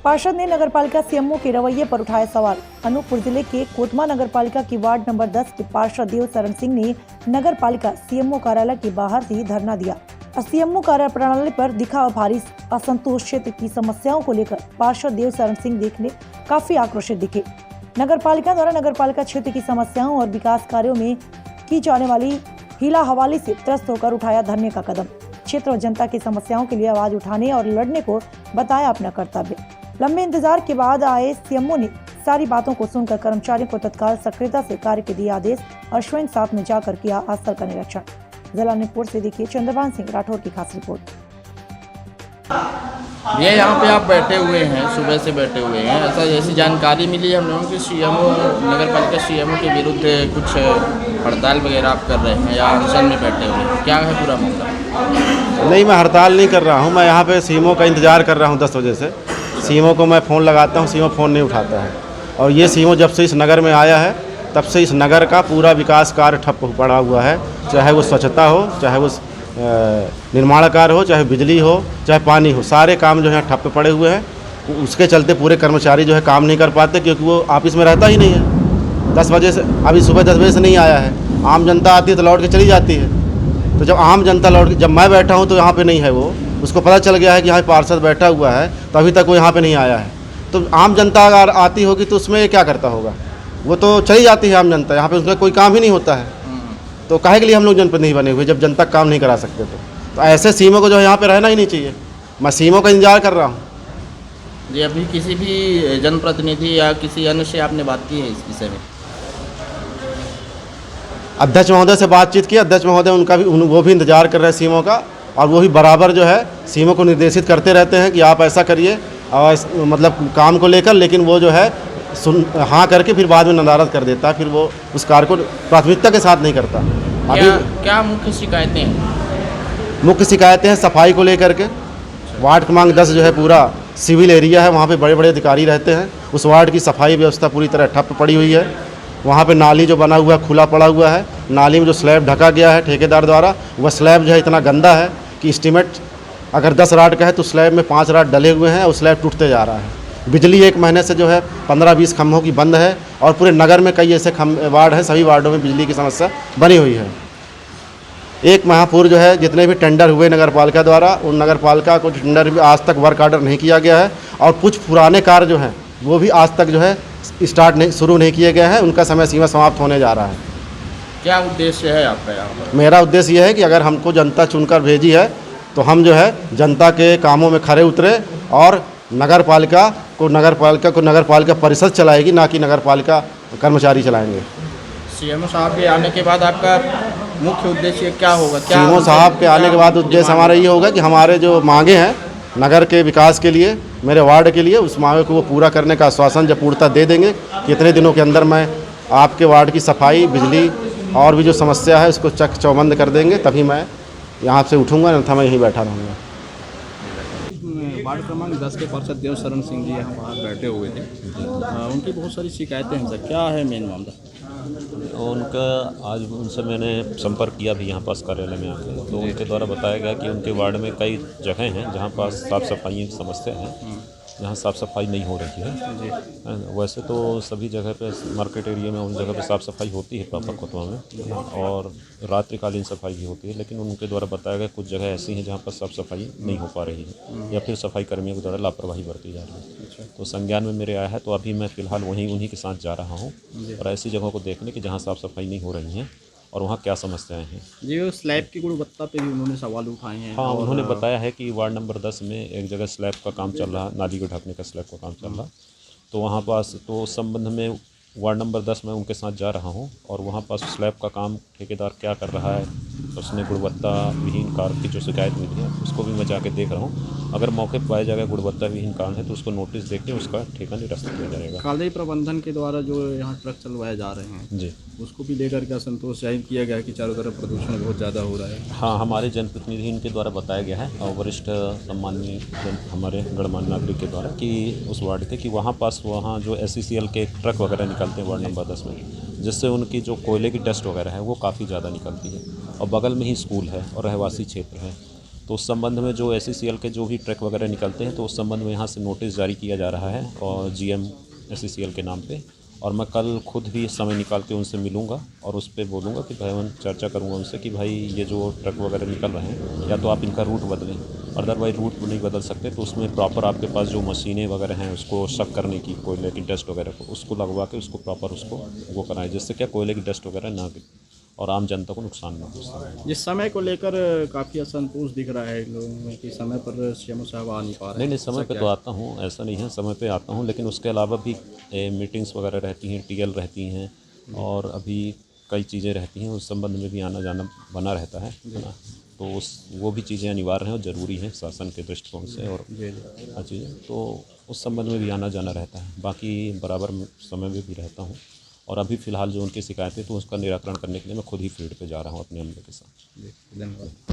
पार्षद ने नगरपालिका सीएमओ के रवैये पर उठाए सवाल। अनूपपुर जिले के कोतमा नगरपालिका की वार्ड नंबर 10 के पार्षद देवशरण सिंह ने नगरपालिका सीएमओ कार्यालय के बाहर से धरना दिया। सीएमओ कार्य प्रणाली पर दिखा भारी असंतोष। क्षेत्र की समस्याओं को लेकर पार्षद देवशरण सिंह देखने काफी आक्रोशित दिखे। नगरपालिका द्वारा नगरपालिका क्षेत्र की समस्याओं और विकास कार्यों में की जाने वाली हीला हवाली से त्रस्त होकर उठाया धरने का कदम। क्षेत्र और जनता की समस्याओं के लिए आवाज उठाने और लड़ने को बताया अपना कर्तव्य। लंबे इंतजार के बाद आए सीएमओ ने सारी बातों को सुनकर कर्मचारियों को तत्काल सक्रियता से कार्य के दिए आदेश और स्वयं साथ में जाकर किया स्थल का निरीक्षण। जिला अनूपपुर से देखिए चंद्रभान सिंह राठौर की खास रिपोर्ट। ये यहाँ पे आप बैठे हुए हैं, सुबह से बैठे हुए हैं। ऐसा जैसी जानकारी मिली है हम लोगों की सीएमओ नगरपालिका सीएमओ के विरुद्ध कुछ हड़ताल वगैरह आप कर रहे हैं या अनशन में बैठे हुए हैं, क्या है पूरा मामला? नहीं, मैं हड़ताल नहीं कर रहा हूँ। मैं यहाँ पे सीएमओ का इंतज़ार कर रहा हूँ 10 बजे से। सीएमओ को मैं फ़ोन लगाता हूँ, सीएमओ फ़ोन नहीं उठाता है। और ये सीएमओ जब से इस नगर में आया है तब से इस नगर का पूरा विकास कार्य ठप पड़ा हुआ है। चाहे वो स्वच्छता हो, चाहे वो निर्माण कार्य हो, चाहे बिजली हो, चाहे पानी हो, सारे काम जो है ठप पड़े हुए हैं। उसके चलते पूरे कर्मचारी जो है काम नहीं कर पाते, क्योंकि वो ऑफिस में रहता ही नहीं है। 10 बजे से, अभी सुबह 10 बजे से नहीं आया है। आम जनता आती है तो लौट के चली जाती है। तो जब आम जनता जब मैं बैठा हूँ तो यहाँ पे नहीं है वो, उसको पता चल गया है कि यहाँ पार्षद बैठा हुआ है, तो अभी तक वो यहाँ पे नहीं आया है। तो आम जनता अगर आती होगी तो उसमें क्या करता होगा? वो तो चली जाती है आम जनता, यहाँ पे उसका कोई काम ही नहीं होता है। तो काहे के लिए हम लोग जनप्रतिनिधि बने हुए जब जनता काम नहीं करा सकते? तो ऐसे सीएमओ को जो है यहाँ पे रहना ही नहीं चाहिए। मैं सीएमओ का इंतजार कर रहा हूँ। जी, अभी किसी भी जनप्रतिनिधि या किसी अन्य से आपने बात की है इस विषय में? अध्यक्ष महोदय से बातचीत की। अध्यक्ष महोदय उनका भी वो भी इंतजार कर रहे हैं सीएमओ का, और वो भी बराबर जो है सीएमओ को निर्देशित करते रहते हैं कि आप ऐसा करिए, और मतलब काम को लेकर। लेकिन वो जो है हाँ करके फिर बाद में नदारद कर देता है। फिर वो उस कार्य को प्राथमिकता के साथ नहीं करता। क्या मुख्य शिकायतें हैं? मुख्य शिकायतें हैं सफाई को लेकर के। वार्ड क्रमांक 10 जो है पूरा सिविल एरिया है, वहाँ पे बड़े बड़े अधिकारी रहते हैं। उस वार्ड की सफाई व्यवस्था पूरी तरह ठप पड़ी हुई है। वहाँ पे नाली जो बना हुआ है खुला पड़ा हुआ है। नाली में जो स्लैब ढका गया है ठेकेदार द्वारा, वह स्लैब जो है इतना गंदा है कि एस्टीमेट अगर 10 राड का है तो स्लैब में 5 राड डले हुए हैं और स्लैब टूटते जा रहा है। बिजली 1 महीने से जो है 15-20 खंभों की बंद है, और पूरे नगर में कई ऐसे वार्ड हैं, सभी वार्डों में बिजली की समस्या बनी हुई है। एक महापुर जो है जितने भी टेंडर हुए नगरपालिका द्वारा, उन नगरपालिका को टेंडर भी आज तक वर्क ऑर्डर नहीं किया गया है, और कुछ पुराने कार्य जो हैं वो भी आज तक जो है शुरू नहीं किए गए हैं। उनका समय सीमा समाप्त होने जा रहा है। क्या उद्देश्य है आपका यहाँ पर? मेरा उद्देश्य यह है कि अगर हमको जनता चुनकर भेजी है तो हम जो है जनता के कामों में खरे उतरे, और नगरपालिका नगरपालिका परिषद चलाएगी, ना कि नगरपालिका कर्मचारी चलाएंगे। सीएमओ साहब के आने के बाद आपका मुख्य उद्देश्य क्या होगा? सीएमओ साहब के आने के बाद उद्देश्य हमारा ये होगा कि हमारे जो मांगे हैं नगर के विकास के लिए, मेरे वार्ड के लिए, उस मांगे को वो पूरा करने का आश्वासन जब पूर्णता दे देंगे, कितने दिनों के अंदर मैं आपके वार्ड की सफाई, बिजली और भी जो समस्या है उसको चक चौबंद कर देंगे, तभी मैं यहाँ से उठूँगा, अन्यथा मैं यहीं बैठा रहूँगा। वार्ड क्रमांक 10 के पार्षद देवशरण सिंह जी यहाँ बाहर बैठे हुए थे। उनकी बहुत सारी शिकायतें हैं सर, क्या है मेन मामला? उनका आज उनसे मैंने संपर्क किया भी यहाँ पास कार्यालय में आकर, तो उनके द्वारा बताया गया कि उनके वार्ड में कई जगह हैं जहाँ पास साफ़ सफाई की समस्या है, जहाँ साफ़ सफाई नहीं हो रही है। वैसे तो सभी जगह पे मार्केट एरिया में उन जगह पे साफ़ सफाई होती है प्रॉपर कोतवा में, और रात्रिकालीन सफाई भी होती है। लेकिन उनके द्वारा बताया गया कुछ जगह ऐसी हैं जहाँ पर साफ़ सफाई नहीं हो पा रही है, या फिर सफाई कर्मियों के द्वारा लापरवाही बरती जा रही है। तो संज्ञान में मेरे आया है, तो अभी मैं फ़िलहाल उन्हीं के साथ जा रहा हूँ, और ऐसी जगहों को देखने की जहाँ साफ़ सफाई नहीं हो रही है और वहाँ क्या समस्याएं हैं। जी, वो स्लैब की गुणवत्ता पे भी उन्होंने सवाल उठाए हैं। हाँ, उन्होंने बताया है कि वार्ड नंबर 10 में एक जगह स्लैब का काम चल रहा, नाली को ढकने का स्लैब का काम चल रहा, तो वहाँ पास तो उस संबंध में वार्ड नंबर 10 में उनके साथ जा रहा हूँ, और वहाँ पास स्लैब का काम ठेकेदार क्या कर रहा है, उसने गुणवत्ता विहीन कार्य की जो शिकायत मिली है उसको भी मैं जाके देख रहा हूँ। अगर मौके पर पाया जाएगा गुणवत्ता विहीन कार्य है तो उसको नोटिस देके उसका ठेका निरस्त किया जाएगा। काले प्रबंधन के द्वारा जो यहाँ ट्रक चलवाए जा रहे हैं जी, उसको भी लेकर के असंतोष जाहिर किया गया है कि चारों तरफ प्रदूषण बहुत ज़्यादा हो रहा है। हाँ, हमारे जनप्रतिनिधि इनके द्वारा बताया गया है, और वरिष्ठ सम्मानीय हमारे गणमान्य नागरिक के द्वारा, कि उस वार्ड के कि वहाँ जो SCCL के ट्रक वगैरह निकलते हैं वार्ड नंबर 10 में, जिससे उनकी जो कोयले की डस्ट वगैरह है वो काफ़ी ज़्यादा निकलती है, और बगल में ही स्कूल है और रहवासी क्षेत्र है। तो उस संबंध में जो SCCL के जो भी ट्रक वगैरह निकलते हैं तो उस संबंध में यहाँ से नोटिस जारी किया जा रहा है और GM SCCL के नाम पे। और मैं कल खुद भी समय निकाल के उनसे मिलूंगा और उस पर बोलूँगा कि भाई मैं चर्चा करूँगा उनसे कि भाई ये जो ट्रक वगैरह निकल रहे हैं या तो आप इनका रूट बदलें, अदरवाइज रूट नहीं बदल सकते तो उसमें प्रॉपर आपके पास जो मशीनें वगैरह हैं उसको शक करने की, कोयले की डस्ट वगैरह को उसको लगवा के उसको प्रॉपर उसको वो कराएं, जिससे क्या कोयले की डस्ट वगैरह ना गिरे और आम जनता को नुकसान ना हो। जिस समय को लेकर काफ़ी असंतोष दिख रहा है लोगों में कि समय पर CMO साहब आ नहीं पा रहे हैं। नहीं समय पे तो आता हूँ, ऐसा नहीं है, समय पे आता हूँ, लेकिन उसके अलावा भी मीटिंग्स वगैरह रहती हैं, TL रहती हैं और अभी कई चीज़ें रहती हैं, उस संबंध में भी आना जाना बना रहता है ना। तो वो भी चीज़ें अनिवार्य हैं और ज़रूरी हैं शासन के दृष्टिकोण से और हर चीज़ें, तो उस संबंध में भी आना जाना रहता है। बाकी बराबर समय में भी रहता हूँ और अभी फ़िलहाल जो उनकी शिकायतें तो उसका निराकरण करने के लिए मैं खुद ही फील्ड पे जा रहा हूँ अपने अमले के साथ। धन्यवाद।